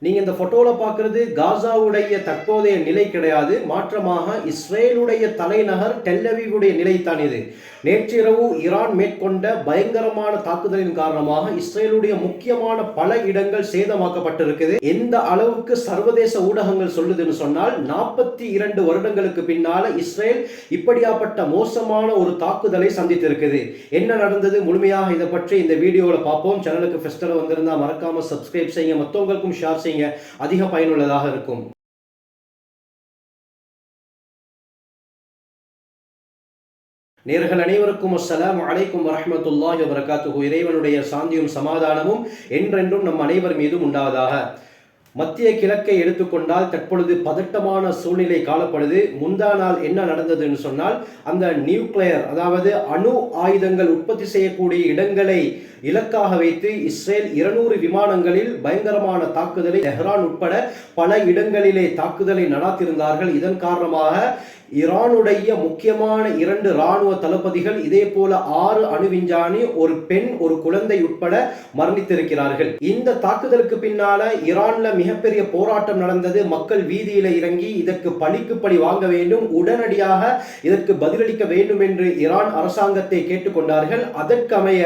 நீங்க இந்த போட்டோல பார்க்கிறது காசாவுடைய தற்போதைய நிலை கிடையாது. மாற்றமாக இஸ்ரேலுடைய தலைநகர் டெல் அவீவுடைய நிலை தான் இது. நேற்றிரவு ஈரான் மேற்கொண்ட பயங்கரமான தாக்குதலின் காரணமாக இஸ்ரேலுடைய முக்கியமான பல இடங்கள் சேதமாக்கப்பட்டிருக்குது. எந்த அளவுக்கு சர்வதேச ஊடகங்கள் சொல்லுதுன்னு சொன்னால் 42 வருடங்களுக்கு பின்னால இஸ்ரேல் இப்படியாப்பட்ட மோசமான ஒரு தாக்குதலை சந்தித்திருக்குது. என்ன நடந்தது முழுமையாக இதை பற்றி இந்த வீடியோவில் பார்ப்போம். சேனலுக்கு ஃபர்ஸ்ட் வந்திருந்தா மறக்காம சப்ஸ்கிரைப் செய்யுங்க, மற்றவங்களுக்கும் ஷேர் செய்யுங்க, அதிக பயனுள்ளதாக இருக்கும். நேயர்கள் அனைவருக்கும் அஸ்ஸலாமு அலைக்கும் வரஹ்மத்துல்லாஹி வபரகாத்துஹு. இறைவனுடைய சாந்தியும் சமாதானமும் என்றென்றும் நம் அனைவர் மீதும் உண்டாவதாக. மத்திய கிழக்கை எடுத்துக்கொண்டால் தற்பொழுது பதட்டமான சூழ்நிலை காணப்படுது. முந்தா நாள் என்ன நடந்ததுன்னு சொன்னால், அந்த நியூக்ளியர் அதாவது அணு ஆயுதங்கள் உற்பத்தி செய்யக்கூடிய இடங்களை இலக்காக வைத்து இஸ்ரேல் 200 விமானங்களில் பயங்கரமான தாக்குதலை தெஹ்ரான் உட்பட பல இடங்களிலே தாக்குதலை நடாத்திருந்தார்கள். இதன் காரணமாக ஈரானுடைய முக்கியமான 2 இராணுவ தளபதிகள், இதே போல 6 அணு விஞ்ஞானி, ஒரு பெண், ஒரு குழந்தை உட்பட மரணித்திருக்கிறார்கள். இந்த தாக்குதலுக்கு பின்னால ஈரான்ல மிகப்பெரிய போராட்டம் நடந்தது. மக்கள் வீதியில இறங்கி இதற்கு பழிக்கு பழி வாங்க வேண்டும், உடனடியாக இதற்கு பதிலளிக்க வேண்டும் என்று ஈரான் அரசாங்கத்தை கேட்டுக்கொண்டார்கள். அதற்கமைய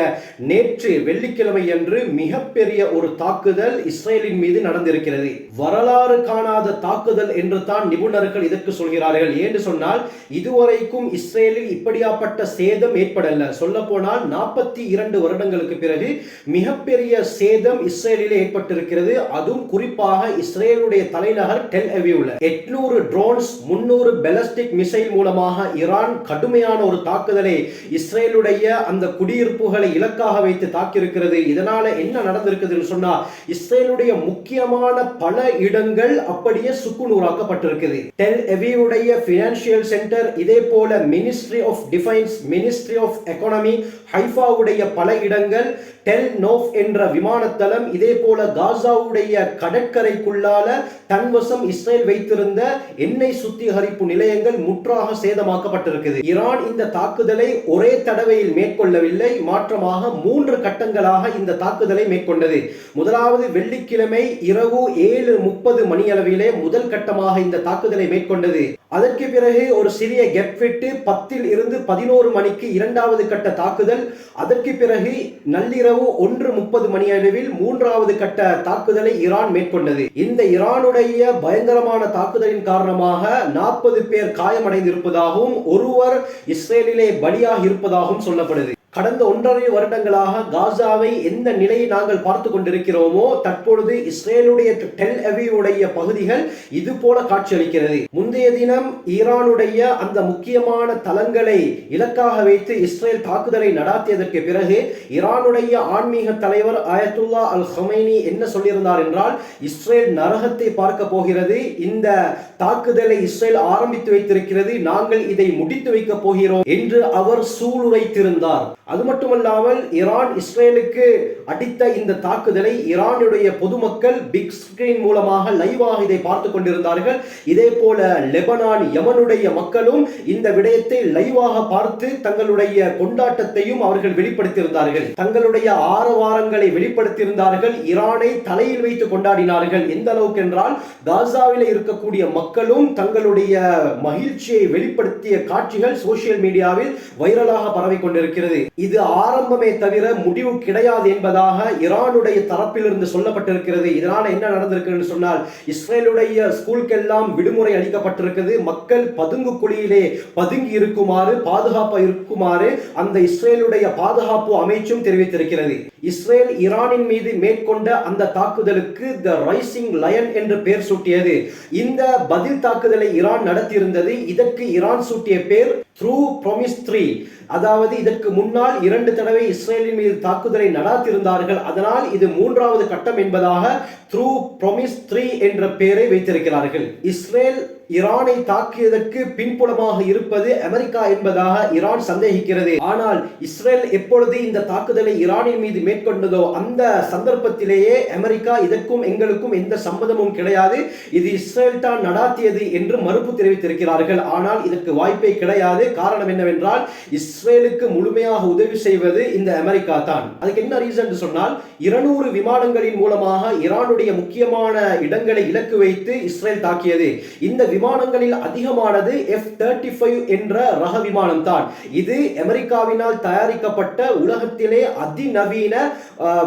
நேற்று வெள்ளிக்கிழமை அன்று மிகப்பெரிய ஒரு தாக்குதல் இஸ்ரேலின் மீது நடந்திருக்கிறது. வரலாறு காணாத தாக்குதல் என்று தான் நிபுணர்கள் இதற்கு சொல்கிறார்கள். ஏன்னு சொன்னால், இதுவரைக்கும் இஸ்ரேலில் இப்படியாப்பட்ட சேதம் ஏற்படல. சொல்ல போனால் 42 வருடங்களுக்கு பிறகு மிகப்பெரிய சேதம் இஸ்ரேலில் ஏற்பட்டிருக்கிறது. அதுவும் குறிப்பாக இஸ்ரேலுடைய தலைநகர் டெல் அவீவ்ல 800 ட்ரோன்ஸ், 300 பாலிஸ்டிக் மிசைல் மூலமாக ஈரான் கடுமையான ஒரு தாக்குதலை இஸ்ரேலுடைய அந்த குடியிருப்புகளை இலக்காக வைத்து தாக்கியிருக்கிறது. இதனால என்ன நடந்திருக்குதுன்னு சொன்னா, இஸ்ரேலுடைய முக்கியமான பல இடங்கள் அப்படியே சுக்குநூறாக்கப்பட்டிருக்குது. டெல் அவீவுடைய பினான்சியல் சென்டர், இதே போல ministry of defence, ministry of economy, ஹைஃபாவுடைய பல இடங்கள், டெல் நோஃப் என்ற விமானத்தளம், இதே போல காசாவுடைய கடற்கரைக்குள்ளால தன்வசம் இஸ்ரேல் வைத்திருந்த எண்ணெய் சுத்திகரிப்பு நிலையங்கள் முற்றாக சேதமாக்கப்பட்டிருக்குது. ஈரான் இந்த தாக்குதலை ஒரே தடவையில் மேற்கொள்ளவில்லை, மாற்றமாக 3 கட்டங்களாக இந்த தாக்குதலை மேற்கொண்டது. முதலாவது வெள்ளிக்கிழமை இரவு 7:30 மணியளவிலே முதல் கட்டமாக இந்த தாக்குதலை மேற்கொண்டது. அதற்கு பிறகு ஒரு சிறிய கேப் விட்டு 10 இருந்து 11 மணிக்கு இரண்டாவது கட்ட தாக்குதல். அதற்கு பிறகு நள்ளிரவு 1:30 மணி அளவில் மூன்றாவது கட்ட தாக்குதலை ஈரான் மேற்கொண்டது. இந்த ஈரானுடைய பயங்கரமான தாக்குதலின் காரணமாக 40 பேர் காயமடைந்திருப்பதாகவும் ஒருவர் இஸ்ரேலிலே பலியாக இருப்பதாகவும் சொல்லப்படுது. கடந்த 1.5 வருடங்களாக காசாவை எந்த நிலையை நாங்கள் பார்த்து கொண்டிருக்கிறோமோ, தற்பொழுது இஸ்ரேலுடைய டெல் அவீவுடைய பகுதிகள் இது போல காட்சியளிக்கிறது. முந்தைய தினம் ஈரானுடைய அந்த முக்கியமான தளங்களை இலக்காக வைத்து இஸ்ரேல் தாக்குதலை நடாத்தியதற்கு பிறகு ஈரானுடைய ஆன்மீக தலைவர் அயத்துல்லா அல் ஹமைனி என்ன சொல்லியிருந்தார் என்றால், இஸ்ரேல் நரகத்தை பார்க்க போகிறது, இந்த தாக்குதலை இஸ்ரேல் ஆரம்பித்து வைத்திருக்கிறது, நாங்கள் இதை முடித்து வைக்க போகிறோம் என்று அவர் சூளுரைத்திருந்தார். அது மட்டுமல்லாமல் ஈரான் இஸ்ரேலுக்கு அடித்த இந்த தாக்குதலை ஈரானுடைய பொதுமக்கள் பிக் ஸ்கிரீன் மூலமாக லைவாக இதை பார்த்து கொண்டிருந்தார்கள். இதே போல லெபனான், யமனுடைய மக்களும் இந்த விடயத்தை லைவாக பார்த்து தங்களுடைய கொண்டாட்டத்தையும் அவர்கள் வெளிப்படுத்தியிருந்தார்கள். தங்களுடைய ஆரவாரங்களை வெளிப்படுத்தியிருந்தார்கள். ஈரானை தலையில் வைத்து கொண்டாடினார்கள். எந்த அளவுக்கு என்றால், காசாவில் இருக்கக்கூடிய மக்களும் தங்களுடைய மகிழ்ச்சியை வெளிப்படுத்திய காட்சிகள் சோசியல் மீடியாவில் வைரலாக பரவி கொண்டிருக்கிறது. இது ஆரம்பமே தவிர முடிவு கிடையாது என்பதாக ஈரானுடைய தரப்பிலிருந்து சொல்லப்பட்டிருக்கிறது. இதனால என்ன நடந்திருக்குன்னு சொன்னால், இஸ்ரேலுடைய ஸ்கூலுக்கெல்லாம் விடுமுறை அளிக்கப்பட்டிருக்கிறது. மக்கள் பதுங்கு குழியிலே பதுங்கி இருக்குமாறு, பாதுகாப்பா இருக்குமாறு அந்த இஸ்ரேலுடைய பாதுகாப்பு அமைச்சும் தெரிவித்திருக்கிறது. இஸ்ரேல் ஈரானின் மீது மேற்கொண்ட அந்த தாக்குதலுக்கு தி ரைசிங் லயன் என்று பெயர் சூட்டியது. இந்த பதில் தாக்குதலை ஈரான் நடத்தியிருந்தது. இதற்கு ஈரான் சூட்டிய பெயர் த்ரூ ப்ராமிஸ் 3. அதாவது இதற்கு முன்னால் 2 தடவை இஸ்ரேலின் மீது தாக்குதலை நடாத்திருந்தார்கள். அதனால் இது 3வது கட்டம் என்பதாக த்ரூ ப்ராமிஸ் 3 என்ற பெயரை வைத்திருக்கிறார்கள். இஸ்ரேல் ஈரானை தாக்கியதற்கு பின்புலமாக இருப்பது அமெரிக்கா என்பதாக ஈரான் சந்தேகிக்கிறது. ஆனால் இஸ்ரேல் எப்பொழுது இந்த தாக்குதலை ஈரானின் மீது மேற்கொண்டதோ அந்த சந்தர்ப்பத்திலேயே அமெரிக்கா இதற்கும் எங்களுக்கும் எந்த சம்மதமும் கிடையாது, இது இஸ்ரேல் தான் நடாத்தியது என்று மறுப்பு தெரிவித்திருக்கிறார்கள். ஆனால் இதற்கு வாய்ப்பே கிடையாது. முடியாது. காரணம் என்னவென்றால் இஸ்ரேலுக்கு முழுமையாக உதவி செய்வது இந்த அமெரிக்கா தான். அதுக்கு என்ன ரீசன் சொன்னால் 200 விமானங்களின் மூலமாக ஈரானுடைய முக்கியமான இடங்களை இலக்கு வைத்து இஸ்ரேல் தாக்கியது. இந்த விமானங்களில் அதிகமானது F-35 என்ற ரக விமானம் தான். இது அமெரிக்காவினால் தயாரிக்கப்பட்ட உலகத்திலே அதிநவீன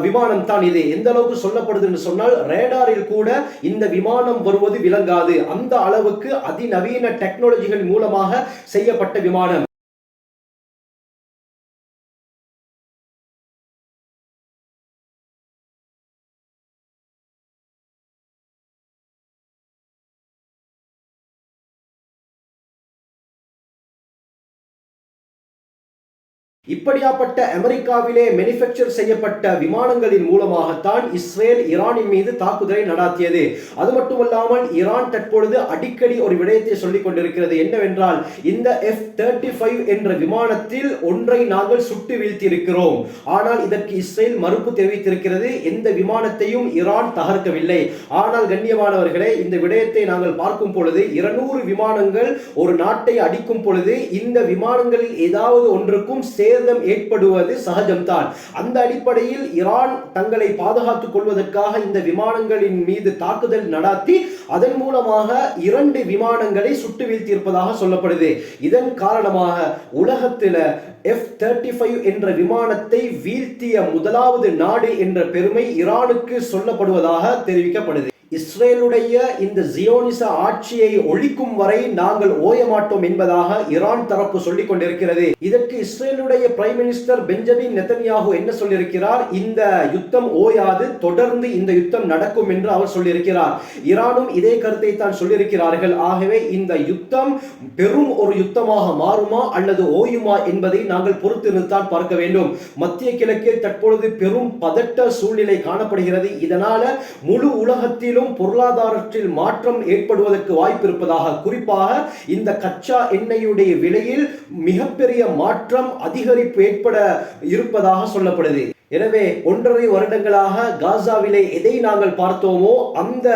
விமானம் தான். இது எந்த அளவுக்கு சொல்லப்படுது என்று சொன்னால் ரேடாரில் கூட இந்த விமானம் வருவது விளங்காது. அந்த அளவுக்கு அதிநவீன டெக்னாலஜிகள் மூலமாக செய்யப்பட்ட விமானம். இப்படியாப்பட்ட அமெரிக்காவிலே மேனுஃபேக்சர் செய்யப்பட்ட விமானங்களின் மூலமாகத்தான் இஸ்ரேல் ஈரானின் மீது தாக்குதலை நடாத்தியது. அது மட்டுமல்லாமல் ஈரான் தற்பொழுது அடிக்கடி ஒரு விடயத்தை சொல்லிக் கொண்டிருக்கிறது. என்னவென்றால் இந்த F-35 என்ற விமானத்தில் ஒன்றை நாங்கள் சுட்டு வீழ்த்தியிருக்கிறோம். ஆனால் இதற்கு இஸ்ரேல் மறுப்பு தெரிவித்திருக்கிறது. எந்த விமானத்தையும் ஈரான் தகர்க்கவில்லை. ஆனால் கண்ணியமானவர்களே, இந்த விடயத்தை நாங்கள் பார்க்கும் பொழுது 200 விமானங்கள் ஒரு நாட்டை அடிக்கும் பொழுது இந்த விமானங்களில் ஏதாவது ஒன்றுக்கும் ஏற்படுவது சகஜம்தான். அந்த அடிப்படையில் ஈரான் தங்களை பாதுகாத்துக் கொள்வதற்காக இந்த விமானங்களின் மீது தாக்குதல் நடாத்தி அதன் மூலமாக 2 விமானங்களை சுட்டு வீழ்த்தியிருப்பதாக சொல்லப்படுது. இதன் காரணமாக உலகத்தில் F-35 என்ற விமானத்தை வீழ்த்திய முதலாவது நாடு என்ற பெருமை ஈரானுக்கு சொல்லப்படுவதாக தெரிவிக்கப்படுது. இஸ்ரேலுடைய இந்த ஜியோனிச ஆட்சியை ஒழிக்கும் வரை நாங்கள் ஓய மாட்டோம் என்பதாக ஈரான் தரப்பு சொல்லிக் கொண்டிருக்கிறது. இதற்கு இஸ்ரேலுடைய பிரைம் மினிஸ்டர் பெஞ்சமின் நெதன்யாகு என்ன சொல்லியிருக்கிறார்? இந்த யுத்தம் ஓயாது, தொடர்ந்து இந்த யுத்தம் நடக்கும் என்று அவர் சொல்லியிருக்கிறார். ஈரானும் இதே கருத்தை தான் சொல்லியிருக்கிறார்கள். ஆகவே இந்த யுத்தம் பெரும் ஒரு யுத்தமாக மாறுமா அல்லது ஓயுமா என்பதை நாங்கள் பொறுத்திருந்தான் பார்க்க வேண்டும். மத்திய கிழக்கில் தற்பொழுது பெரும் பதட்ட சூழ்நிலை காணப்படுகிறது. இதனால முழு உலகத்தில் பொருளாதாரத்தில் மாற்றம் ஏற்படுவதற்கு வாய்ப்பு இருப்பதாக, குறிப்பாக இந்த கச்சா எண்ணெயுடைய விலையில் மிகப்பெரிய மாற்றம் அதிகரிப்பு ஏற்பட இருப்பதாக சொல்லப்படுது. எனவே 1.5 வருடங்களாக காசாவிலே எதை நாங்கள் பார்த்தோமோ அந்த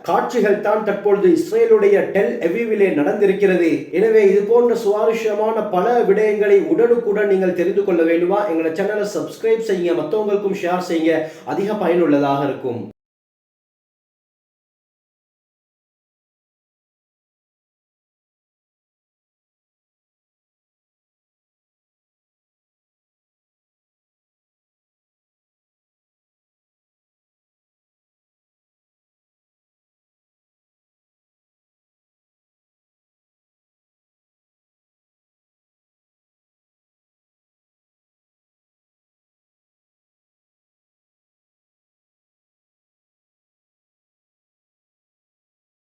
காட்சிகள் தான் தற்பொழுது இஸ்ரேலுடைய டெல் அவிவிலே நடந்திருக்கிறது. எனவே இது போன்ற சுவாரஸ்யமான பல விடயங்களை உடனுக்குடன் நீங்கள் தெரிந்து கொள்ள வேண்டுமா? எங்களை சேனலை சப்ஸ்கிரைப் செய்யுங்க, மற்றவங்களுக்கும் ஷேர் செய்யுங்க, அதிக பயனுள்ளதாக இருக்கும்.